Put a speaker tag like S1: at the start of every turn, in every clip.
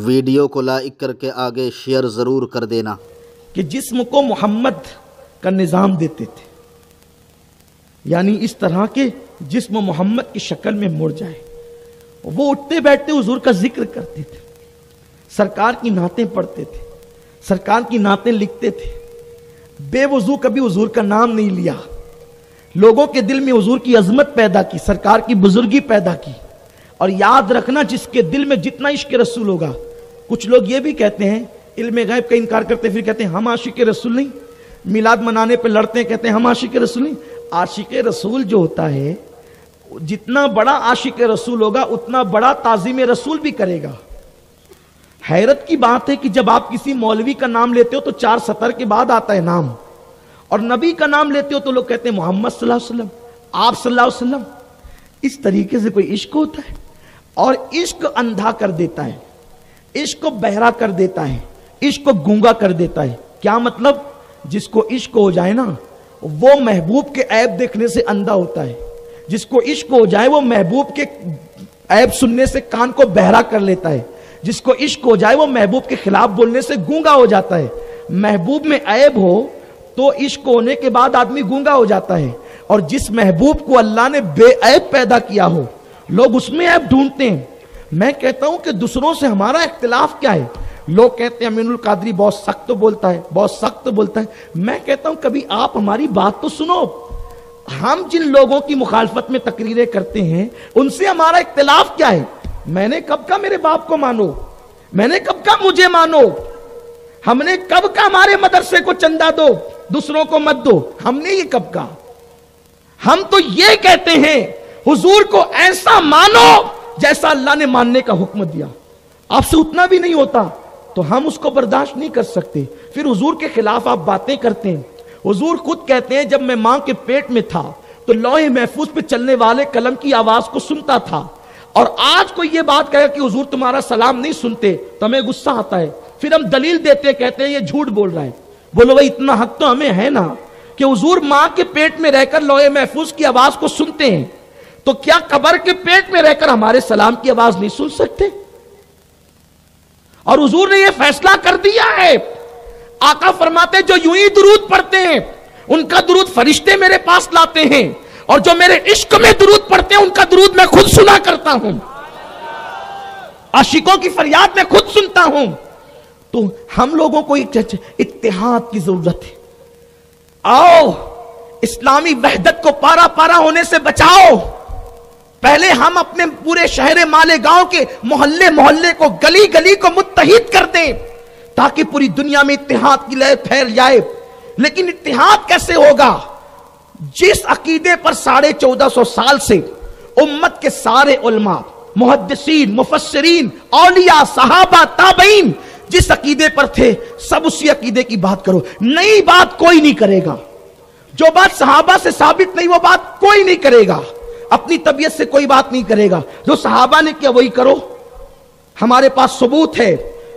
S1: Video کو like کر کے آگے شیئر ضرور کر دینا
S2: کہ جسم کو محمد کا نظام دیتے تھے، یعنی اس طرح کے جسم محمد کی شکل میں مڑ جائے۔ وہ اٹھتے بیٹھتے حضور کا ذکر کرتے تھے، سرکار کی نعتیں پڑھتے تھے، سرکار کی نعتیں لکھتے تھے، بے وضو کبھی حضور کا نام نہیں لیا، لوگوں کے دل میں حضور کی عظمت پیدا کی، سرکار کی بزرگی پیدا کی۔ اور یاد رکھنا، جس کے دل میں جتنا عشق رسول ہوگا، کچھ لوگ یہ بھی کہتے ہیں، علم غیب کا انکار کرتے پھر کہتے ہیں ہم عاشق رسول نہیں، میلاد منانے پہ لڑتے ہیں، کہتے ہیں ہم عاشق رسول نہیں۔ عاشق رسول جو ہوتا ہے، جتنا بڑا عاشق رسول ہوگا اتنا بڑا تعظیم رسول بھی کرے گا۔ حیرت کی بات ہے کہ جب آپ کسی مولوی کا نام لیتے ہو تو 4 سطر کے بعد آتا ہے نام، اور نبی کا نام لیتے ہو تو لوگ کہتے ہیں محمد صلی اللہ علیہ وسلم، آپ صلی اللہ علیہ وسلم۔ اس طریقے سے کوئی عشق ہوتا ہے، اور عشق اندھا کر دیتا ہے، عشق کو بہرا کر دیتا ہے، عشق کو گونگا کر دیتا ہے۔ کیا مطلب؟ جس کو عشق ہو جائے نا، وہ محبوب کے عیب دیکھنے سے اندھا ہوتا ہے، جس کو عشق ہو جائے وہ محبوب کے عیب سننے سے کان کو بہرا کر لیتا ہے، جس کو عشق ہو جائے وہ محبوب کے خلاف بولنے سے گونگا ہو جاتا ہے۔ محبوب میں عیب ہو تو عشق ہونے کے بعد آدمی گونگا ہو جاتا ہے، اور جس محبوب کو اللہ نے بے عیب پیدا کیا ہو، لوگ اس میں عیب ڈھونڈتے ہیں۔ میں کہتا ہوں کہ دوسروں سے ہمارا اختلاف کیا ہے؟ لوگ کہتے ہیں امین القادری بہت سخت بولتا ہے، بہت سخت بولتا ہے۔ میں کہتا ہوں کبھی آپ ہماری بات تو سنو۔ ہم جن لوگوں کی مخالفت میں تقریریں کرتے ہیں ان سے ہمارا اختلاف کیا ہے؟ میں نے کب کہا میرے باپ کو مانو؟ میں نے کب کہا مجھے مانو؟ ہم نے کب کہا ہمارے مدرسے کو چندہ دو، دوسروں کو مت دو؟ ہم نے یہ کب کہا؟ ہم تو یہ کہتے ہیں حضور کو ایسا مانو جیسا اللہ نے ماننے کا حکم دیا۔ آپ سے اتنا بھی نہیں ہوتا تو ہم اس کو برداشت نہیں کر سکتے، پھر حضور کے خلاف آپ باتیں کرتے ہیں۔ حضور خود کہتے ہیں جب میں ماں کے پیٹ میں تھا تو لوح محفوظ پہ چلنے والے قلم کی آواز کو سنتا تھا، اور آج کوئی یہ بات کہے کہ حضور تمہارا سلام نہیں سنتے تو ہمیں غصہ آتا ہے، پھر ہم دلیل دیتے کہتے ہیں یہ جھوٹ بول رہا ہے۔ بولو بھائی اتنا حق تو ہمیں ہے نا کہ حضور ماں کے پیٹ میں رہ کر لوح محفوظ کی آواز کو سنتے ہیں، تو کیا قبر کے پیٹ میں رہ کر ہمارے سلام کی آواز نہیں سن سکتے؟ اور حضور نے یہ فیصلہ کر دیا ہے۔ آقا فرماتے جو یوں ہی درود پڑھتے ہیں ان کا درود فرشتے میرے پاس لاتے ہیں، اور جو میرے عشق میں درود پڑھتے ہیں ان کا درود میں خود سنا کرتا ہوں، عاشقوں کی فریاد میں خود سنتا ہوں۔ تو ہم لوگوں کو اتحاد کی ضرورت ہے۔ آؤ اسلامی وحدت کو پارا پارا ہونے سے بچاؤ۔ پہلے ہم اپنے پورے شہر مالیگاؤں کے محلے محلے کو، گلی گلی کو متحد کر دیں تاکہ پوری دنیا میں اتحاد کی لہر پھیل جائے۔ لیکن اتحاد کیسے ہوگا؟ جس عقیدے پر 1450 سال سے امت کے سارے علماء، محدثین، مفسرین، اولیاء، صحابہ، تابعین جس عقیدے پر تھے، سب اسی عقیدے کی بات کرو۔ نئی بات کوئی نہیں کرے گا، جو بات صحابہ سے ثابت نہیں وہ بات کوئی نہیں کرے گا، اپنی طبیعت سے کوئی بات نہیں کرے گا، جو صحابہ نے کیا وہی کرو۔ ہمارے پاس ثبوت ہے،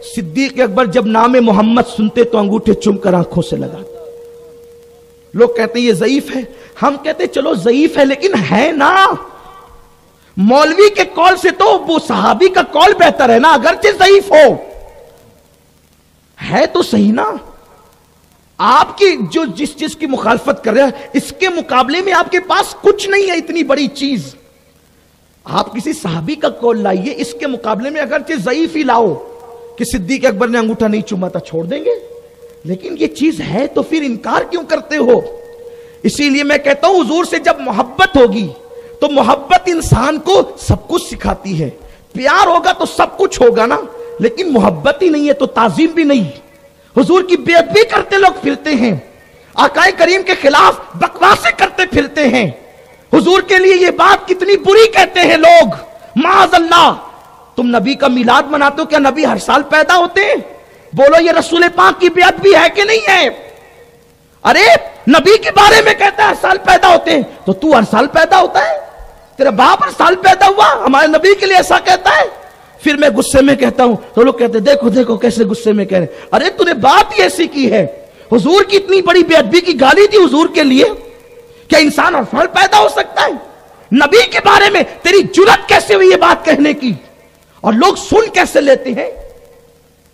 S2: صدیق اکبر جب نام محمد سنتے تو انگوٹھے چوم کر آنکھوں سے لگاتے۔ لوگ کہتے ہیں یہ ضعیف ہے، ہم کہتے ہیں چلو ضعیف ہے لیکن ہے نا۔ مولوی کے قول سے تو وہ صحابی کا قول بہتر ہے نا، اگرچہ ضعیف ہو، ہے تو صحیح نا۔ آپ کی جو جس چیز کی مخالفت کر رہے ہیں اس کے مقابلے میں آپ کے پاس کچھ نہیں ہے اتنی بڑی چیز۔ آپ کسی صحابی کا قول لائیے، اس کے مقابلے میں اگرچہ ضعیف ہی لاؤ کہ صدیق اکبر نے انگوٹھا نہیں چوما تھا، چھوڑ دیں گے، لیکن یہ چیز ہے تو پھر انکار کیوں کرتے ہو؟ اسی لیے میں کہتا ہوں حضور سے جب محبت ہوگی تو محبت انسان کو سب کچھ سکھاتی ہے۔ پیار ہوگا تو سب کچھ ہوگا نا، لیکن محبت ہی نہیں ہے تو تعظیم بھی نہیں۔ حضور کی بے ادبی کرتے لوگ پھرتے ہیں، آقا کریم کے خلاف بکواسیں کرتے پھرتے ہیں، حضور کے لیے یہ بات کتنی بری کہتے ہیں لوگ، معاذ اللہ۔ تم نبی کا میلاد مناتے ہو، کیا نبی ہر سال پیدا ہوتے ہیں؟ بولو یہ رسول پاک کی بے ادبی ہے کہ نہیں ہے؟ ارے نبی کے بارے میں کہتا ہے ہر سال پیدا ہوتے ہیں، تو تو ہر سال پیدا ہوتا ہے؟ تیرا باپ ہر سال پیدا ہوا، ہمارے نبی کے لیے ایسا کہتا ہے؟ پھر میں غصے میں کہتا ہوں تو لوگ کہتے ہیں دیکھو دیکھو کیسے غصے میں کہہ رہے ہیں۔ ارے تو نے بات ہی ایسی کی ہے، حضور کی اتنی بڑی بے ادبی کی گالی دی حضور کے لیے، کیا انسان ہر سال پیدا ہو سکتا ہے؟ نبی کے بارے میں تیری جرات کیسے ہوئی یہ بات کہنے کی؟ اور لوگ سن کیسے لیتے ہیں؟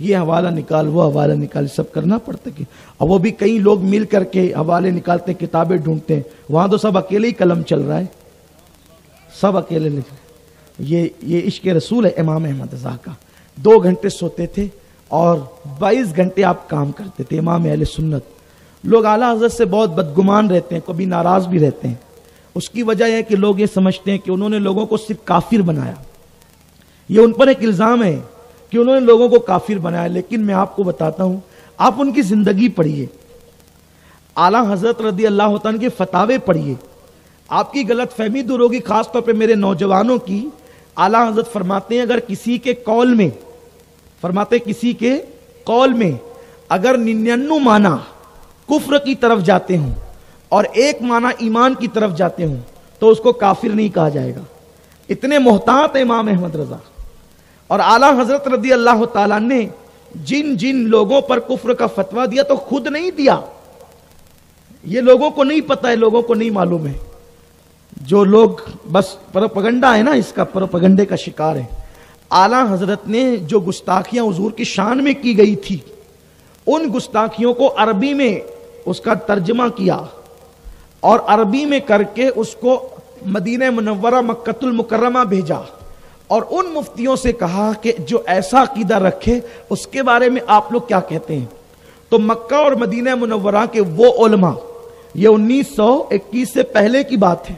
S2: یہ حوالہ نکال وہ حوالہ نکال سب کرنا پڑتا ہے. اور وہ بھی کئی لوگ مل کر کے حوالے نکالتے ہیں, کتابیں ڈھونڈتے ہیں, وہاں تو سب اکیلے ہی قلم چل رہا ہے, سب اکیلے لکھ رہے ہیں. یہ عشق رسول ہے امام احمد رضا کا. 2 گھنٹے سوتے تھے اور 22 گھنٹے آپ کام کرتے تھے. امام اہل سنت. لوگ اعلیٰ حضرت سے بہت بدگمان رہتے ہیں, کبھی ناراض بھی رہتے ہیں. اس کی وجہ ہے کہ لوگ یہ سمجھتے ہیں کہ انہوں نے لوگوں کو صرف کافر بنایا. یہ ان پر ایک الزام ہے کہ انہوں نے لوگوں کو کافر بنایا. لیکن میں آپ کو بتاتا ہوں, آپ ان کی زندگی پڑھیے, اعلیٰ حضرت رضی اللہ تعالیٰ کے فتاوے پڑھیے, آپ کی غلط فہمی دور ہوگی. خاص طور پہ میرے نوجوانوں کی. اعلیٰ حضرت فرماتے ہیں اگر کسی کے قول میں, فرماتے کسی کے قول میں اگر 99 معنی کفر کی طرف جاتے ہوں اور 1 معنی ایمان کی طرف جاتے ہوں تو اس کو کافر نہیں کہا جائے گا. اتنے محتاط امام احمد رضا. اور اعلیٰ حضرت رضی اللہ تعالیٰ نے جن جن لوگوں پر کفر کا فتویٰ دیا تو خود نہیں دیا, یہ لوگوں کو نہیں پتا ہے, لوگوں کو نہیں معلوم ہے. جو لوگ بس پروپیگنڈا ہے نا, اس کا پروپیگنڈے کا شکار ہے. اعلیٰ حضرت نے جو گستاخیاں حضور کی شان میں کی گئی تھی, ان گستاخیوں کو عربی میں اس کا ترجمہ کیا اور عربی میں کر کے اس کو مدینہ منورہ مکۃ المکرمہ بھیجا, اور ان مفتیوں سے کہا کہ جو ایسا عقیدہ رکھے اس کے بارے میں آپ لوگ کیا کہتے ہیں. تو مکہ اور مدینہ منورہ کے وہ علماء, یہ 1921 سے پہلے کی بات ہے,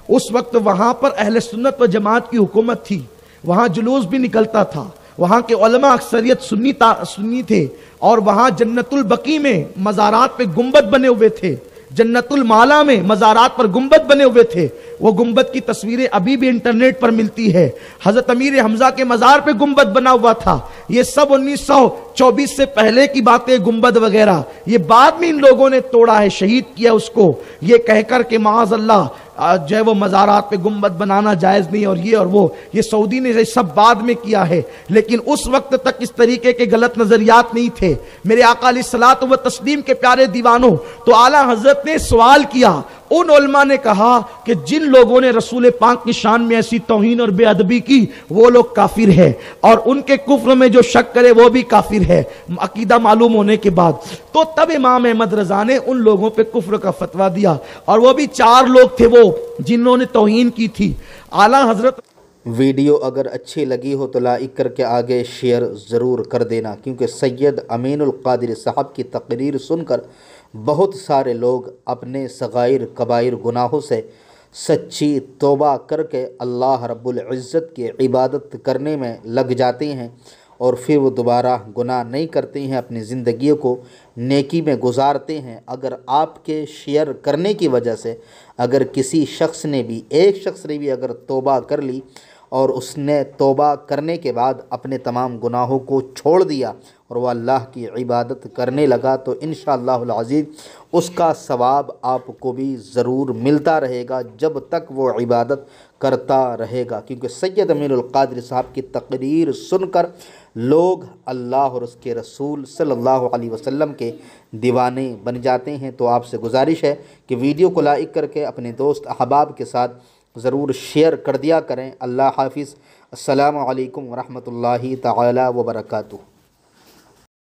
S2: اس وقت وہاں پر اہل سنت و جماعت کی حکومت تھی, وہاں جلوس بھی نکلتا تھا, وہاں کے علماء اکثریت سنی تھے, اور وہاں جنت البقیع میں مزارات پہ گنبد بنے ہوئے تھے, جنت المالا میں مزارات پر گنبد بنے ہوئے تھے. وہ گنبد کی تصویریں ابھی بھی انٹرنیٹ پر ملتی ہے. حضرت امیر حمزہ کے مزار پہ گنبد بنا ہوا تھا. یہ سب 1924 سے پہلے کی باتیں, گنبد وغیرہ. یہ بعد میں ان لوگوں نے توڑا ہے, شہید کیا اس کو, یہ کہہ کر کہ معاذ اللہ جو ہے وہ مزارات پہ گنبد بنانا جائز نہیں, اور یہ اور وہ, یہ سعودی نے سب بعد میں کیا ہے. لیکن اس وقت تک اس طریقے کے غلط نظریات نہیں تھے. میرے آقا علیہ الصلوۃ والتسلیم کے پیارے دیوانوں, تو اعلیٰ حضرت نے سوال کیا. ان علماء نے کہا کہ جن لوگوں نے رسول پاک کی شان میں ایسی توہین اور بے ادبی کی وہ لوگ کافر ہیں, اور ان کے کفر میں جو شک کرے وہ بھی کافر ہے, عقیدہ معلوم ہونے کے بعد. تو تب امام احمد رضا نے ان لوگوں پہ کفر کا فتویٰ دیا, اور وہ بھی 4 لوگ تھے وہ جنہوں نے توہین کی تھی. اعلیٰ حضرت.
S1: ویڈیو اگر اچھی لگی ہو تو لائک کر کے آگے شیئر ضرور کر دینا, کیونکہ سید امین القادری صاحب کی تقریر سن کر بہت سارے لوگ اپنے صغائر کبائر گناہوں سے سچی توبہ کر کے اللہ رب العزت کی عبادت کرنے میں لگ جاتے ہیں, اور پھر وہ دوبارہ گناہ نہیں کرتے ہیں, اپنی زندگیوں کو نیکی میں گزارتے ہیں. اگر آپ کے شیئر کرنے کی وجہ سے اگر کسی شخص نے بھی, ایک شخص نے بھی اگر توبہ کر لی اور اس نے توبہ کرنے کے بعد اپنے تمام گناہوں کو چھوڑ دیا اور وہ اللہ کی عبادت کرنے لگا, تو انشاءاللہ العزیز اس کا ثواب آپ کو بھی ضرور ملتا رہے گا جب تک وہ عبادت کرتا رہے گا. کیونکہ سید امین القادری صاحب کی تقریر سن کر لوگ اللہ اور اس کے رسول صلی اللہ علیہ وسلم کے دیوانے بن جاتے ہیں. تو آپ سے گزارش ہے کہ ویڈیو کو لائک کر کے اپنے دوست احباب کے ساتھ ضرور شیئر کر دیا کریں. اللہ حافظ. السلام علیکم ورحمۃ اللہ تعالی وبرکاتہ.